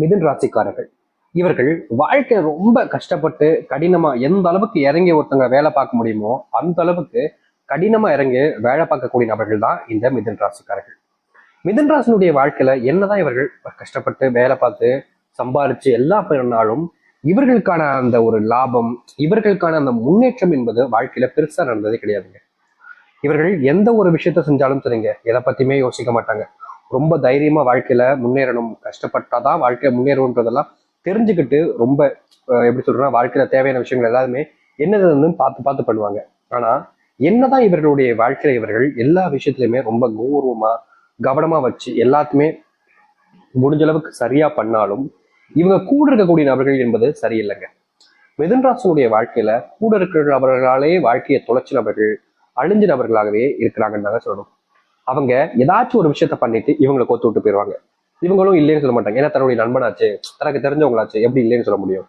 மிதுன் ராசிக்காரர்கள் இவர்கள் வாழ்க்கை ரொம்ப கஷ்டப்பட்டு கடினமா எந்த அளவுக்கு இறங்கி ஒருத்தங்க வேலை பார்க்க முடியுமோ அந்த அளவுக்கு கடினமா இறங்கி வேலை பார்க்கக்கூடிய நபர்கள் தான் இந்த மிதுன் ராசிக்காரர்கள். மிதுன் ராசினுடைய வாழ்க்கையில என்னதான் இவர்கள் கஷ்டப்பட்டு வேலை பார்த்து சம்பாரிச்சு எல்லாம் பண்ணாலும் இவர்களுக்கான அந்த ஒரு லாபம், இவர்களுக்கான அந்த முன்னேற்றம் என்பது வாழ்க்கையில பெருசா நடந்ததே கிடையாதுங்க. இவர்கள் எந்த ஒரு விஷயத்த செஞ்சாலும் சரிங்க, எதை பத்தியுமே யோசிக்க மாட்டாங்க. ரொம்ப தைரியமா வாழ்க்கையில முன்னேறணும், கஷ்டப்பட்டாதான் வாழ்க்கையில முன்னேறணுன்றதெல்லாம் தெரிஞ்சுக்கிட்டு ரொம்ப எப்படி சொல்றேன்னா வாழ்க்கையில தேவையான விஷயங்கள் எல்லாருமே என்னதுன்னு பார்த்து பார்த்து பண்ணுவாங்க. ஆனா என்னதான் இவர்களுடைய வாழ்க்கையில இவர்கள் எல்லா விஷயத்திலுமே ரொம்ப கௌரவமா கவனமா வச்சு எல்லாத்துமே முடிஞ்ச அளவுக்கு சரியா பண்ணாலும் இவங்க கூட இருக்கக்கூடிய நபர்கள் என்பது சரியில்லைங்க. மிதுன் ராசினுடைய வாழ்க்கையில கூட இருக்கிற நபர்களாலே வாழ்க்கையை தொலைச்ச நபர்கள், அழிஞ்ச நபர்களாகவே இருக்கிறாங்கன்னு தாங்க சொல்லணும். அவங்க ஏதாச்சும் ஒரு விஷயத்த பண்ணிட்டு இவங்களை கோத்து விட்டு போயிடுவாங்க. இவங்களும் இல்லைன்னு சொல்ல மாட்டாங்க. ஏன்னா தன்னுடைய நண்பனாச்சு, தனக்கு தெரிஞ்சவங்களாச்சு, எப்படி இல்லைன்னு சொல்ல முடியும்?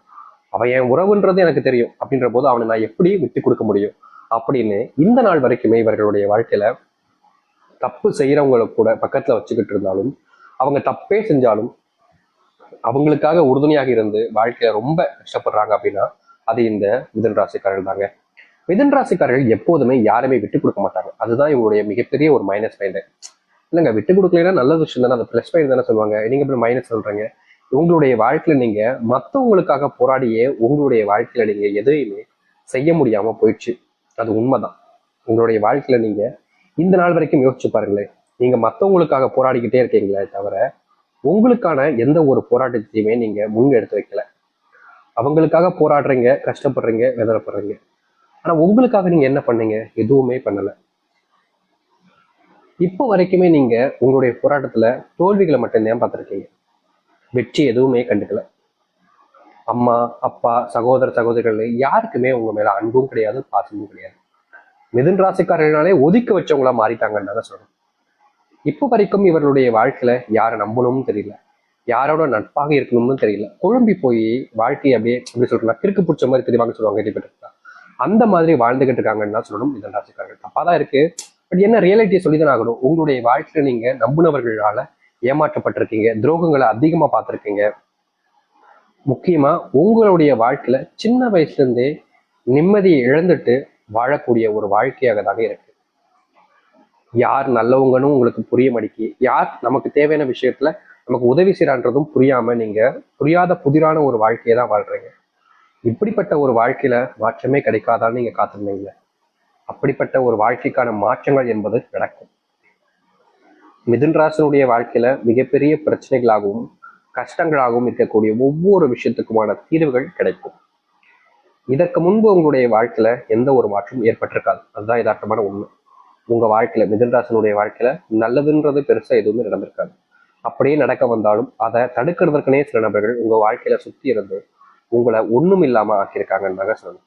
அவன் என் உறவுன்றது எனக்கு தெரியும் அப்படின்ற போது அவனை நான் எப்படி விட்டு கொடுக்க முடியும் அப்படின்னு இந்த நாள் வரைக்குமே இவர்களுடைய வாழ்க்கையில தப்பு செய்யறவங்களை கூட பக்கத்துல வச்சுக்கிட்டு இருந்தாலும், அவங்க தப்பே செஞ்சாலும் அவங்களுக்காக உறுதுணையாக இருந்து வாழ்க்கையில ரொம்ப கஷ்டப்படுறாங்க அப்படின்னா அது இந்த மிதுன் ராசிக்காரர்கள் தாங்க. மிதுன் ராசிக்காரர்கள் எப்போதுமே யாருமே விட்டு கொடுக்க மாட்டாங்க. அதுதான் இவங்களுடைய மிகப்பெரிய ஒரு மைனஸ் பாயிண்ட். இல்லைங்க, விட்டு கொடுக்கலைன்னா நல்ல விஷயம் தானே, அது பிளஸ் பாயிண்ட் தானே சொல்லுவாங்க. நீங்க எப்படி மைனஸ் சொல்றீங்க? உங்களுடைய வாழ்க்கையில நீங்க மற்றவங்களுக்காக போராடியே உங்களுடைய வாழ்க்கையில நீங்க எதையுமே செய்ய முடியாம போயிடுச்சு. அது உண்மைதான். உங்களுடைய வாழ்க்கையில நீங்க இந்த நாள் வரைக்கும் யோசிச்சு பாருங்களேன். நீங்க மற்றவங்களுக்காக போராடிக்கிட்டே இருக்கீங்களே தவிர உங்களுக்கான எந்த ஒரு போராட்டத்தையுமே நீங்க முன் எடுத்து வைக்கல. அவங்களுக்காக போராடுறீங்க, கஷ்டப்படுறீங்க, வேதனைப்படுறீங்க. ஆனா உங்களுக்காக நீங்க என்ன பண்ணீங்க? எதுவுமே பண்ணல. இப்போ வரைக்குமே நீங்க உங்களுடைய போராட்டத்துல தோல்விகளை மட்டும்தான் பார்த்துருக்கீங்க. வெற்றி எதுவுமே கண்டுக்கல. அம்மா, அப்பா, சகோதர சகோதரிகள் யாருக்குமே உங்க மேல அன்பும் கிடையாது, பாசமும் கிடையாது. மிதுன் ராசிக்காரர்களாலே ஒதுக்கி வச்சவங்களா மாறிட்டாங்கன்னு தான் சொல்றேன். இப்போ வரைக்கும் இவர்களுடைய வாழ்க்கையில யாரை நம்பணும்னு தெரியல, யாரோட நட்பாக இருக்கணும்னு தெரியல. குழம்பி போய் வாழ்க்கையை அப்படியே எப்படி சொல்றேன்னா கிறுக்கு பிடிச்ச மாதிரி தெரிவாங்க சொல்லுவாங்க, கேள்விப்பட்டிருக்கா? அந்த மாதிரி வாழ்ந்துகிட்டு இருக்காங்கன்னு தான் சொல்லணும் மிதுன் ராசிக்காரர்கள். தப்பாதான் இருக்கு, பட் என்ன ரியாலிட்டியை சொல்லிதான் ஆகணும். உங்களுடைய வாழ்க்கையில நீங்க நம்புனவர்களால ஏமாற்றப்பட்டிருக்கீங்க, துரோகங்களை அதிகமா பார்த்துருக்கீங்க. முக்கியமா உங்களுடைய வாழ்க்கையில சின்ன வயசுல இருந்தே நிம்மதியை இழந்துட்டு வாழக்கூடிய ஒரு வாழ்க்கையாக தாங்க இருக்கு. யார் நல்லவங்கன்னு உங்களுக்கு புரிய மாட்டேங்கி, யார் நமக்கு தேவையான விஷயத்துல நமக்கு உதவி செய்யறான்றதும் புரியாம நீங்க புரியாத புதிரான ஒரு வாழ்க்கையை தான் வாழ்றீங்க. இப்படிப்பட்ட ஒரு வாழ்க்கையில மாற்றமே கிடைக்காதான்னு நீங்க காத்திருந்தீங்க. அப்படிப்பட்ட ஒரு வாழ்க்கைக்கான மாற்றங்கள் என்பது நடக்கும். மிதுன் ராசினுடைய வாழ்க்கையில மிகப்பெரிய பிரச்சனைகளாகவும் கஷ்டங்களாகவும் இருக்கக்கூடிய ஒவ்வொரு விஷயத்துக்குமான தீர்வுகள் கிடைக்கும். இதற்கு முன்பு உங்களுடைய வாழ்க்கையில எந்த ஒரு மாற்றமும் ஏற்பட்டிருக்காது. அதுதான் யதார்த்தமான உண்மை. உங்க வாழ்க்கையில மிதுன் ராசினுடைய வாழ்க்கையில நல்லதுன்றது பெருசா எதுவுமே நடந்திருக்காது. அப்படியே நடக்க வந்தாலும் அதை தடுக்கிறதுக்குனே சில நபர்கள் உங்க வாழ்க்கையில சுத்தி இருந்து உங்களை ஒண்ணும் இல்லாம ஆக்கியிருக்காங்கன்னு தாங்க சொல்லணும்.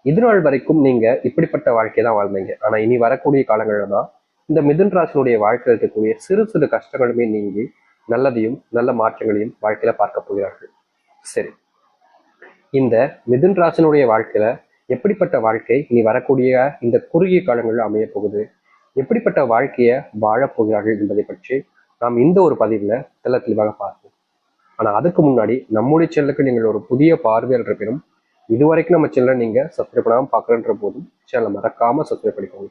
இது நாள் வரைக்கும் நீங்க இப்படிப்பட்ட வாழ்க்கையை தான் வாழ்ந்தீங்க. ஆனா இனி வரக்கூடிய காலங்கள்ல தான் இந்த மிதுன் ராசினுடைய வாழ்க்கையில் இருக்கக்கூடிய சிறு சிறு கஷ்டங்களுமே நீங்கி நல்லதையும் நல்ல மாற்றங்களையும் வாழ்க்கையில பார்க்க போகிறார்கள். சரி, இந்த மிதுன் ராசினுடைய வாழ்க்கையில எப்படிப்பட்ட வாழ்க்கை இனி வரக்கூடிய இந்த குறுகிய காலங்களில் அமைய போகுது, எப்படிப்பட்ட வாழ்க்கையை வாழப்போகிறார்கள் என்பதை பற்றி நாம் இந்த ஒரு பதிவுல தெளிவாக பார்ப்போம். ஆனா அதுக்கு முன்னாடி நம்முடைய சேனலுக்கு நீங்கள் ஒரு புதிய பார்வையாளர் இருப்பினும் இதுவரைக்கும் நம்ம சேனலை நீங்க சப்ஸ்கிரைப் பண்ணாமல் பார்க்கறன்ற போதும் சேனலை மறக்காம சப்ஸ்கிரைப் பண்ணிக்கோங்க.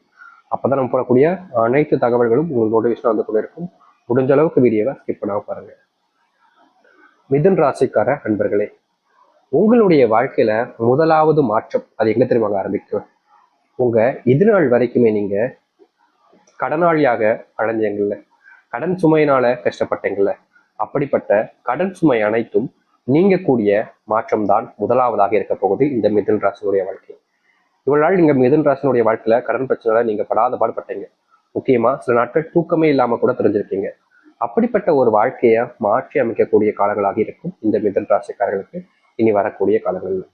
அப்பதான் நம்ம போடக்கூடிய அனைத்து தகவல்களும் உங்களுக்கு நோட்டிஃபிகேஷன் வந்து கொண்டு இருக்கும். முடிஞ்ச அளவுக்கு வீடியோவை ஸ்கிப் பண்ணாம பாருங்க. மிதுன் ராசிக்கார நண்பர்களே, உங்களுடைய வாழ்க்கையில முதலாவது மாற்றம் அது எங்க தெரியுமாங்க ஆரம்பிக்கும்? உங்க இது நாள் வரைக்குமே நீங்க கடனாளியாக அடைஞ்சீங்கல்ல, கடன் சுமையினால கஷ்டப்பட்டீங்கல்ல, அப்படிப்பட்ட கடன் சுமை அனைத்தும் நீங்க கூடிய மாற்றம் தான் முதலாவதாக இருக்க போகுது இந்த மிதுன் ராசினுடைய வாழ்க்கை. இவ்வளவு நாள் நீங்க மிதுன் ராசினுடைய வாழ்க்கையில கடன் பிரச்சனை நீங்க படாத பாடுபட்டீங்க. முக்கியமா சில நாட்கள் தூக்கமே இல்லாம கூட தெரிஞ்சிருக்கீங்க. அப்படிப்பட்ட ஒரு வாழ்க்கையை மாற்றி அமைக்கக்கூடிய காலங்களாக இருக்கும் இந்த மிதுன் ராசிக்காரர்களுக்கு இனி வரக்கூடிய காலங்கள்ல.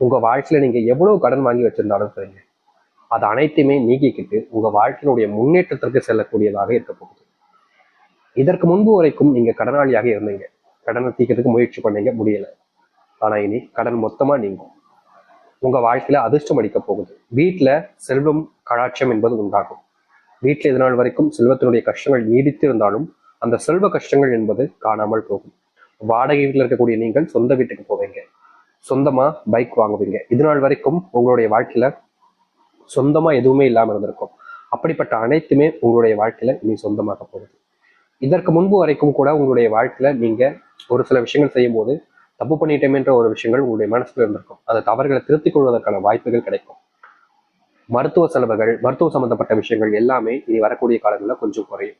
உங்க வாழ்க்கையில நீங்க எவ்வளவு கடன் வாங்கி வச்சிருந்தாலும் சரிங்க, அது அனைத்தையுமே நீக்கிக்கிட்டு உங்க வாழ்க்கையினுடைய முன்னேற்றத்திற்கு செல்லக்கூடியதாக இருக்க போகுது. இதற்கு முன்பு வரைக்கும் நீங்க கடனாளியாக இருந்தீங்க, கடனை தீர்க்கிறதுக்கு முயற்சி பண்ணீங்க, முடியல. ஆனா இனி கடன் மொத்தமா நீங்கும். உங்க வாழ்க்கையில அதிர்ஷ்டம் அடிக்க போகுது. வீட்டுல செல்வம் கடாட்சம் என்பது உண்டாகும். வீட்டுல இது நாள் வரைக்கும் செல்வத்தினுடைய கஷ்டங்கள் நீடித்து இருந்தாலும் அந்த செல்வ கஷ்டங்கள் என்பது காணாமல் போகும். வாடகை வீட்டில் இருக்கக்கூடிய நீங்கள் சொந்த வீட்டுக்கு போவீங்க, சொந்தமா பைக் வாங்குவீங்க. இது நாள் வரைக்கும் உங்களுடைய வாழ்க்கையில சொந்தமா எதுவுமே இல்லாம இருந்திருக்கும். அப்படிப்பட்ட அனைத்துமே உங்களுடைய வாழ்க்கையில இனி சொந்தமாக போகுது. இதற்கு முன்பு வரைக்கும் கூட உங்களுடைய வாழ்க்கையில நீங்க ஒரு சில விஷயங்கள் செய்யும் போது தப்பு பண்ணிட்டேன்ற ஒரு விஷயங்கள் உங்களுடைய மனசுல இருந்திருக்கும். அந்த தவறுகளை திருத்திக் கொள்வதற்கான வாய்ப்புகள் கிடைக்கும். மருத்துவ செலவுகள், மருத்துவ சம்பந்தப்பட்ட விஷயங்கள் எல்லாமே இனி வரக்கூடிய காலங்களில் கொஞ்சம் குறையும்.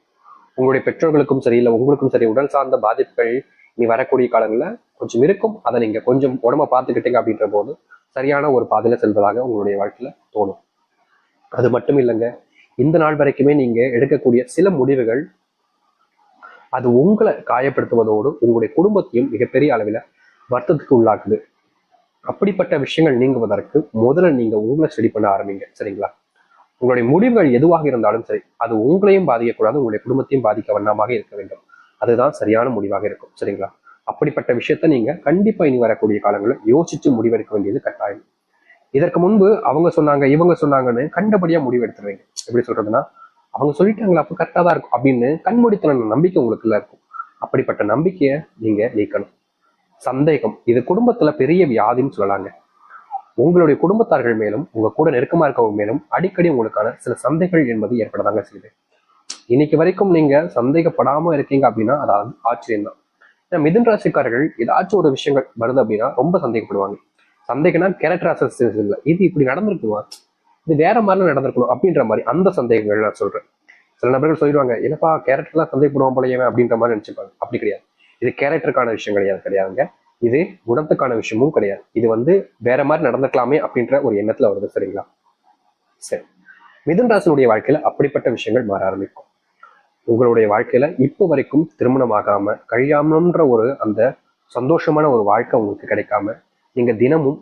உங்களுடைய பெற்றோர்களுக்கும் சரி, இல்லை உங்களுக்கும் சரி, உடல் சார்ந்த பாதிப்புகள் இனி வரக்கூடிய காலங்களில் கொஞ்சம் இருக்கும். அதை நீங்க கொஞ்சம் உடம்ப பார்த்துக்கிட்டீங்க அப்படின்ற போது சரியான ஒரு பாதையில செல்வதாக உங்களுடைய வாழ்க்கையில தோணும். அது மட்டும் இல்லைங்க, இந்த நாள் வரைக்குமே நீங்க எடுக்கக்கூடிய சில முடிவுகள் அது உங்களை காயப்படுத்துவதோடு உங்களுடைய குடும்பத்தையும் மிகப்பெரிய அளவில் வருத்தத்துக்கு உள்ளாக்குது. அப்படிப்பட்ட விஷயங்கள் நீங்குவதற்கு முதல்ல நீங்க உங்களை ஸ்டடி பண்ண ஆரம்பிங்க. சரிங்களா? உங்களுடைய முடிவுகள் எதுவாக இருந்தாலும் சரி, அது உங்களையும் பாதிக்கக்கூடாது, உங்களுடைய குடும்பத்தையும் பாதிக்க வண்ணமாக இருக்க வேண்டும். அதுதான் சரியான முடிவாக இருக்கும். சரிங்களா? அப்படிப்பட்ட விஷயத்த நீங்க கண்டிப்பா இனி வரக்கூடிய காலங்களில் யோசிச்சு முடிவெடுக்க வேண்டியது கட்டாயம். இதற்கு முன்பு அவங்க சொன்னாங்க, இவங்க சொன்னாங்கன்னு கண்டபடியா முடிவு எடுத்துருவீங்க. எப்படி சொல்றதுன்னா, அவங்க சொல்லிட்டாங்களா அப்ப கரெக்டா தான் இருக்கும் அப்படின்னு கண்மூடித்தன நம்பிக்கை உங்களுக்குள்ள இருக்கும். அப்படிப்பட்ட நம்பிக்கையை நீங்க நீக்கணும். சந்தேகம், இது குடும்பத்துல பெரிய வியாதின்னு சொல்லலாங்க. உங்களுடைய குடும்பத்தார்கள் மேலும் உங்க கூட நெருக்கமா இருக்கவங்க மேலும் அடிக்கடி உங்களுக்கான சில சந்தைகள் என்பது ஏற்படதாங்க செய்யுது. இன்னைக்கு வரைக்கும் நீங்க சந்தேகப்படாம இருக்கீங்க அப்படின்னா அது ஆச்சரியம் தான். ஏன்னா மிதுன் ராசிக்காரர்கள் ஏதாச்சும் ஒரு விஷயங்கள் வருது அப்படின்னா ரொம்ப சந்தேகப்படுவாங்க. சந்தேகம்னா கேரக்டர் அசஸ்டன்ஸ் இல்லை, இது இப்படி நடந்திருக்குமா, இது வேற மாதிரி நடந்திருக்கணும் அப்படின்ற மாதிரி அந்த சந்தேகங்கள் நான் சொல்றேன். சில நபர்கள் சொல்லிடுவாங்க, என்னப்பா கேரக்டர்லாம் சந்தேகப்படுவான் போலயே அப்படின்ற மாதிரி நினைச்சுப்பாங்க. அப்படி கிடையாது. இது கேரக்டருக்கான விஷயம் கிடையாதுங்க. இது குணத்துக்கான விஷயமும் கிடையாது. இது வேற மாதிரி நடந்துக்கலாமே அப்படின்ற ஒரு எண்ணத்துல வருது. சரிங்களா? சரி. மிதுன் ராசினுடைய வாழ்க்கையில அப்படிப்பட்ட விஷயங்கள் மாற ஆரம்பிக்கும். உங்களுடைய வாழ்க்கையில இப்போ வரைக்கும் திருமணம் ஆகாம கழியாமன்ற ஒரு அந்த சந்தோஷமான ஒரு வாழ்க்கை உங்களுக்கு கிடைக்காம நீங்க தினமும்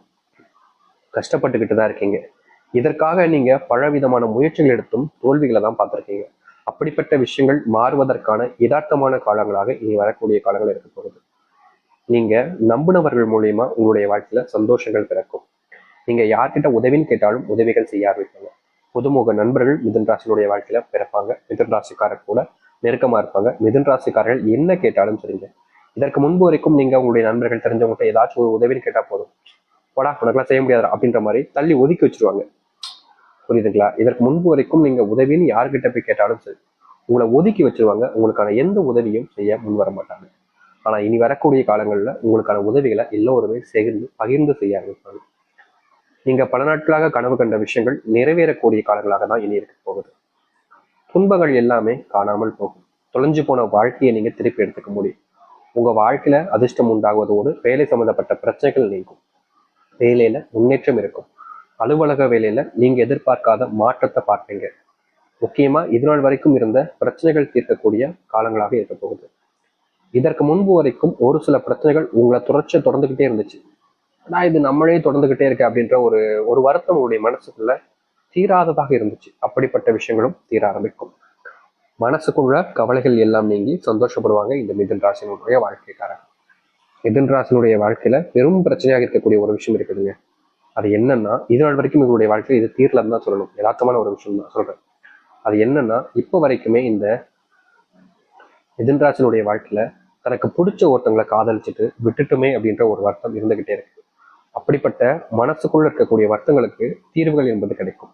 கஷ்டப்பட்டுக்கிட்டு தான் இருக்கீங்க. இதற்காக நீங்க பலவிதமான முயற்சிகள் எடுத்தும் தோல்விகளை தான் பார்த்துருக்கீங்க. அப்படிப்பட்ட விஷயங்கள் மாறுவதற்கான யதார்த்தமான காலங்களாக இனி வரக்கூடிய காலங்கள் இருக்க போகுது. நீங்க நம்பினவர்கள் மூலியமா உங்களுடைய வாழ்க்கையில சந்தோஷங்கள் பிறக்கும். நீங்க யார்கிட்ட உதவின்னு கேட்டாலும் உதவிகள் செய்ய ஆரம்பிப்பாங்க. புதுமுக நண்பர்கள் மிதுன் ராசினுடைய வாழ்க்கையில பிறப்பாங்க. மிதுன் ராசிக்காரர் கூட நெருக்கமா இருப்பாங்க. மிதுன் ராசிக்காரர்கள் என்ன கேட்டாலும் சரிங்க. இதற்கு முன்பு வரைக்கும் நீங்க உங்களுடைய நண்பர்கள் தெரிஞ்சவங்ககிட்ட ஏதாச்சும் ஒரு உதவின்னு கேட்டா போதும், போடா உனக்கெல்லாம் செய்ய முடியாது அப்படின்ற மாதிரி தள்ளி ஒதுக்கி வச்சிருவாங்க. புரியுதுங்களா? இதற்கு முன்பு வரைக்கும் நீங்க உதவின்னு யார்கிட்ட போய் கேட்டாலும் சரி, உங்களை ஒதுக்கி வச்சிருவாங்க. உங்களுக்கான எந்த உதவியும் செய்ய முன் வர மாட்டாங்க. ஆனா இனி வரக்கூடிய காலங்கள்ல உங்களுக்கான உதவிகளை எல்லோருமே சேர்ந்து பகிர்ந்து செய்ய ஆரம்பிப்பாங்க. நீங்க பல நாட்களாக கனவு கண்ட விஷயங்கள் நிறைவேறக்கூடிய காலங்களாக தான் இனி இருக்க போகுது. துன்பங்கள் எல்லாமே காணாமல் போகும். தொலைஞ்சு போன வாழ்க்கையை நீங்க திருப்பி எடுத்துக்க முடியும். உங்க வாழ்க்கையில அதிர்ஷ்டம் உண்டாகுவதோடு வேலை சம்பந்தப்பட்ட பிரச்சனைகள் நீங்கும். வேலையில முன்னேற்றம் இருக்கும். அலுவலக வேலையில நீங்க எதிர்பார்க்காத மாற்றத்தை பார்ப்பீங்க. முக்கியமா இதுநாள் வரைக்கும் இருந்த பிரச்சனைகள் தீர்க்கக்கூடிய காலங்களாக இருக்க போகுது. இதற்கு முன்பு வரைக்கும் ஒரு சில பிரச்சனைகள் உங்களை தொடர்ந்துகிட்டே இருந்துச்சு. ஆனா இது நம்மளே தொடர்ந்துகிட்டே இருக்கு அப்படின்ற ஒரு ஒரு வருத்தம் உங்களுடைய மனசுக்குள்ள தீராததாக இருந்துச்சு. அப்படிப்பட்ட விஷயங்களும் தீர ஆரம்பிக்கும். மனசுக்குள்ள கவலைகள் எல்லாம் நீங்கி சந்தோஷப்படுவாங்க இந்த மிதுன் ராசினுடைய வாழ்க்கைக்காரங்க. மிதுன் ராசினுடைய வாழ்க்கையில பெரும் பிரச்சனையாக இருக்கக்கூடிய ஒரு விஷயம் இருக்குதுங்க. அது என்னன்னா, இது நாள் வரைக்கும் உங்களுடைய வாழ்க்கையில் இது தீரலன்னு தான் சொல்லணும். யதார்த்தமான ஒரு விஷயம் தான் சொல்றேன். அது என்னன்னா, இப்போ வரைக்குமே இந்த மிதுன் ராசினுடைய வாழ்க்கையில தனக்கு பிடிச்ச ஒருத்தங்களை காதலிச்சுட்டு விட்டுட்டுமே அப்படின்ற ஒரு வருத்தம் இருந்துகிட்டே இருக்கு. அப்படிப்பட்ட மனசுக்குள்ள இருக்கக்கூடிய வருத்தங்களுக்கு தீர்வுகள் என்பது கிடைக்கும்.